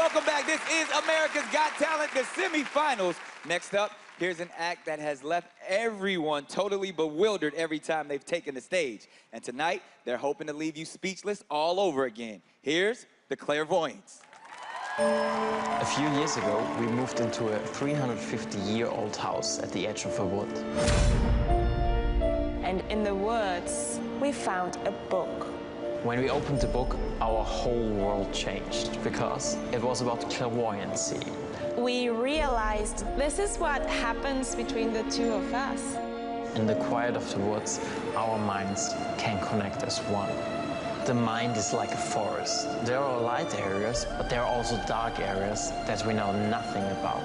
welcome back. This is America's Got Talent, the semifinals. Next up, here's an act that has left everyone totally bewildered every time they've taken the stage. And tonight, they're hoping to leave you speechless all over again. Here's the Clairvoyants. A few years ago, we moved into a 350-year-old house at the edge of a wood. And in the woods, we found a book. When we opened the book, our whole world changed because it was about clairvoyancy. We realized this is what happens between the two of us. In the quiet of the woods, our minds can connect as one. The mind is like a forest. There are light areas, but there are also dark areas that we know nothing about.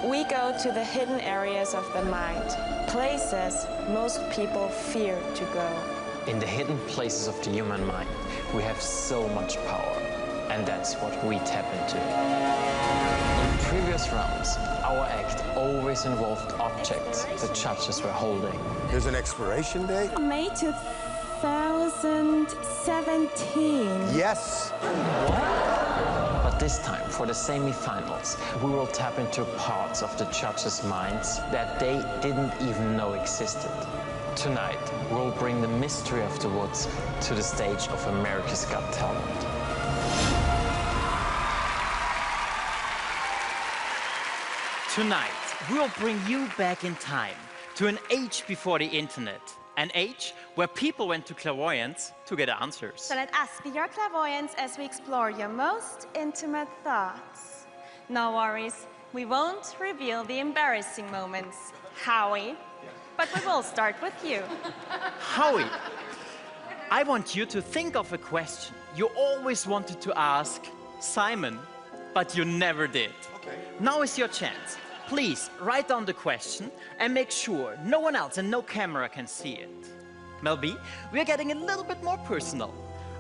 We go to the hidden areas of the mind, places most people fear to go. In the hidden places of the human mind, we have so much power, and that's what we tap into. In previous rounds, our act always involved objects the judges were holding. There's an expiration date? May 2017. Yes. But this time, for the semi-finals, we will tap into parts of the judges' minds that they didn't even know existed. Tonight, we'll bring the mystery of the woods to the stage of America's Got Talent. Tonight, we'll bring you back in time to an age before the internet. An age where people went to clairvoyants to get answers. So let us be your clairvoyants as we explore your most intimate thoughts. No worries, we won't reveal the embarrassing moments, Howie. But we will start with you. Howie, I want you to think of a question you always wanted to ask Simon, but you never did. Okay. Now is your chance. Please write down the question and make sure no one else and no camera can see it. Mel B, we're getting a little bit more personal.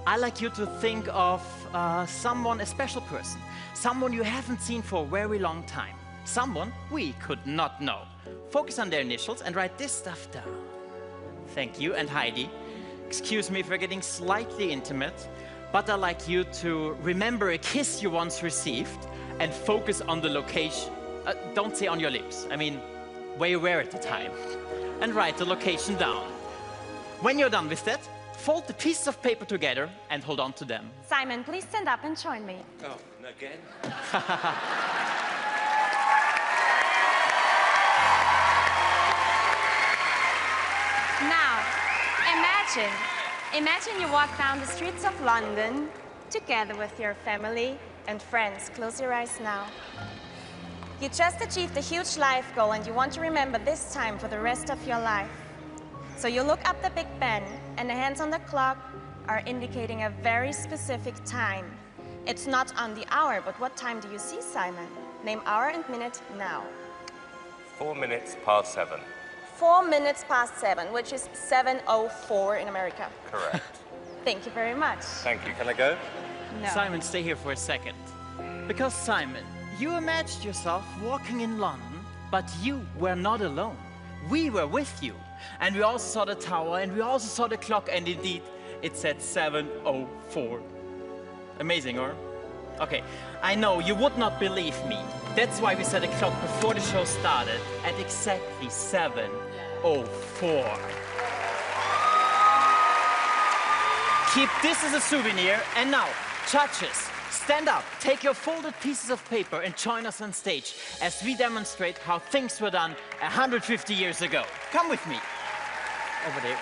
I like you to think of someone, a special person, someone you haven't seen for a very long time, someone we could not know. Focus on their initials and write this stuff down. Thank you. And Heidi, excuse me if we're getting slightly intimate, but I'd like you to remember a kiss you once received and focus on the location. Don't say on your lips, I mean, where you were at the time. And write the location down. When you're done with that, fold the pieces of paper together and hold on to them. Simon, please stand up and join me. Oh, again? Now, imagine you walk down the streets of London together with your family and friends. Close your eyes now. You just achieved a huge life goal and you want to remember this time for the rest of your life. So you look up the Big Ben and the hands on the clock are indicating a very specific time. It's not on the hour, but what time do you see, Simon? Name hour and minute now. 4 minutes past 7. 4 minutes past 7, which is 7:04 in America. Correct. Thank you very much. Thank you. Can I go? No. Simon, stay here for a second. Because Simon, you imagined yourself walking in London, but you were not alone. We were with you. And we also saw the tower, and we also saw the clock, and indeed, it said 7:04. Amazing, or? Okay, I know you would not believe me. That's why we set a clock before the show started at exactly 7:04. Keep this as a souvenir, and now, judges, stand up, take your folded pieces of paper and join us on stage as we demonstrate how things were done 150 years ago. Come with me. Over there.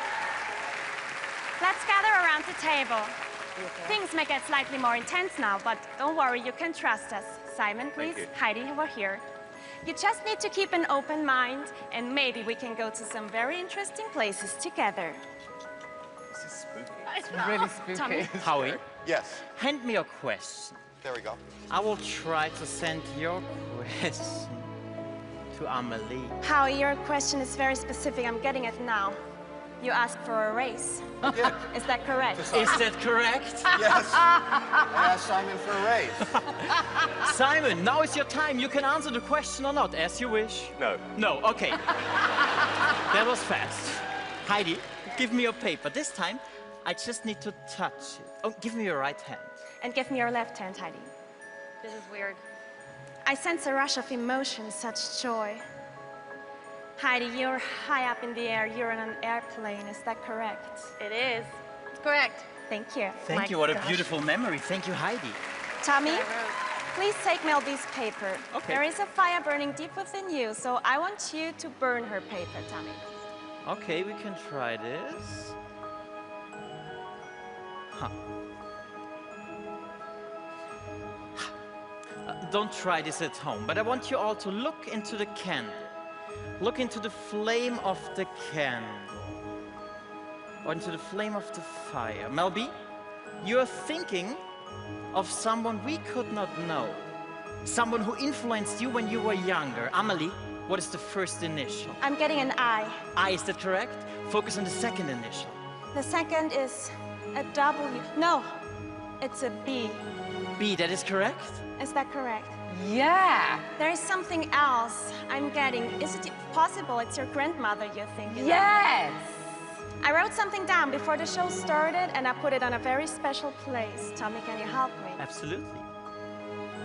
Let's gather around the table. Things may get slightly more intense now, but don't worry, you can trust us. Simon, please. Heidi, over here. You just need to keep an open mind, and maybe we can go to some very interesting places together. This is spooky. It's really spooky. Tommy. Howie, Yes. hand me your question. There we go. I will try to send your question to Amelie. Howie, your question is very specific. I'm getting it now. You asked for a raise. Yeah. Is that correct? Is that correct? Yes. I asked Simon for a raise. Simon, now is your time. You can answer the question or not, as you wish. No. No, okay. That was fast. Heidi, give me your paper. This time, I just need to touch it. Oh, give me your right hand. And give me your left hand, Heidi. This is weird. I sense a rush of emotion, such joy. Heidi, you're high up in the air. You're on an airplane. Is that correct? It is. It's correct. Thank you. Thank you, what a beautiful memory. Thank you, Heidi. Tommy, please take Melby's paper. Okay. There is a fire burning deep within you, so I want you to burn her paper, Tommy. Okay, we can try this. Huh. Don't try this at home, but I want you all to look into the candle. Look into the flame of the candle. Or into the flame of the fire. Melby, you're thinking of someone we could not know. Someone who influenced you when you were younger. Amelie, what is the first initial? I'm getting an I. I, is that correct? Focus on the second initial. The second is a W. No, it's a B. B, that is correct? Is that correct? Yeah. There is something else I'm getting. Is it possible it's your grandmother you're thinking Yes. of? I wrote something down before the show started and I put it on a very special place. Tommy, can you help me? Absolutely.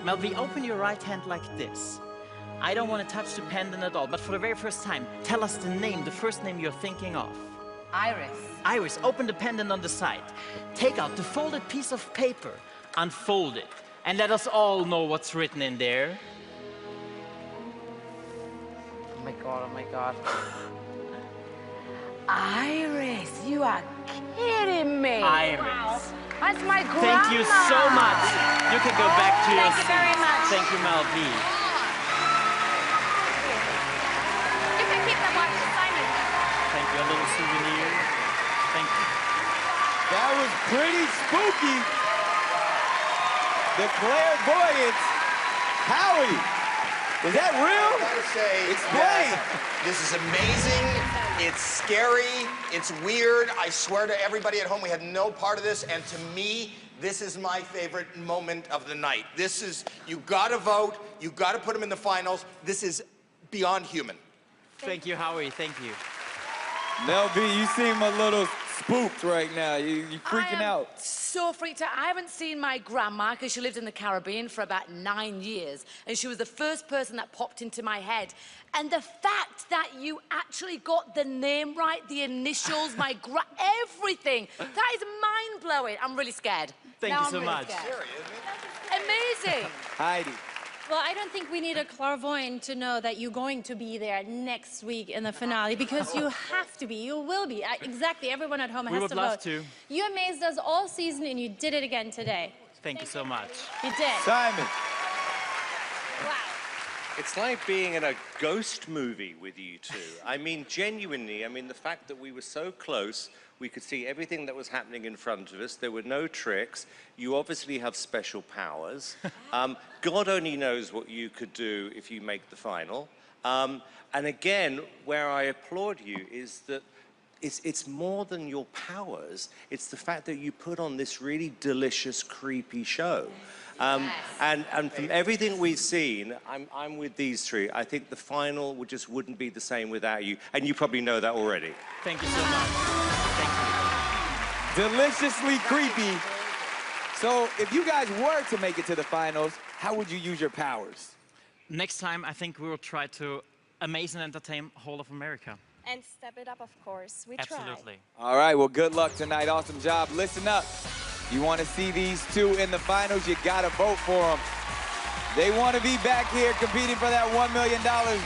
Melby, open your right hand like this. I don't want to touch the pendant at all, but for the very first time, tell us the name, the first name you're thinking of. Iris. Iris, open the pendant on the side. Take out the folded piece of paper, unfold it, and let us all know what's written in there. Oh my God, oh my God. Iris, you are kidding me. Iris. Wow. That's my grandma. Thank you so much. You can go back to your Thank you very seats. much. Thank you, Melby. You can keep the watch, Simon. Thank you, a little souvenir. Thank you. That was pretty spooky. The clairvoyance. Howie, is that real? I gotta say, Explain. this is amazing. It's scary. It's weird. I swear to everybody at home, we had no part of this. And to me, this is my favorite moment of the night. This is, you gotta vote. You gotta put them in the finals. This is beyond human. Thank you, Howie. Thank you. Melby, you seem a little spooked right now. You freaking out. So freaked out. I haven't seen my grandma because she lived in the Caribbean for about 9 years. And she was the first person that popped into my head. And the fact that you actually got the name right, the initials, everything, that is mind-blowing. I'm really scared. Thank Now you I'm so really much. scared. Amazing. Heidi. Well, I don't think we need a clairvoyant to know that you're going to be there next week in the finale because you have to be, you will be. Exactly, everyone at home has to vote. We would love to. You amazed us all season and you did it again today. Thank you so much. You did. Simon. Wow. It's like being in a ghost movie with you two. I mean, genuinely, I mean, the fact that we were so close, we could see everything that was happening in front of us. There were no tricks. You obviously have special powers. God only knows what you could do if you make the final. And again, where I applaud you is that it's more than your powers. It's the fact that you put on this really delicious, creepy show. And from everything we've seen, I'm with these three. I think the final just wouldn't be the same without you. And you probably know that already. Thank you so much. Thank you. Deliciously creepy. So if you guys were to make it to the finals, how would you use your powers? Next time, I think we will try to amaze and entertain whole of America. And step it up, of course. We Absolutely. All right, well, good luck tonight. Awesome job. Listen up. You want to see these two in the finals, you got to vote for them. They want to be back here competing for that $1 million,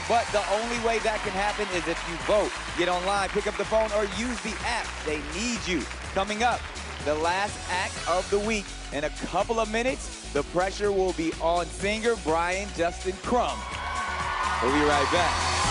but the only way that can happen is if you vote. Get online, pick up the phone, or use the app. They need you. Coming up, the last act of the week. In a couple of minutes, the pressure will be on singer Brian Justin Crumb. We'll be right back.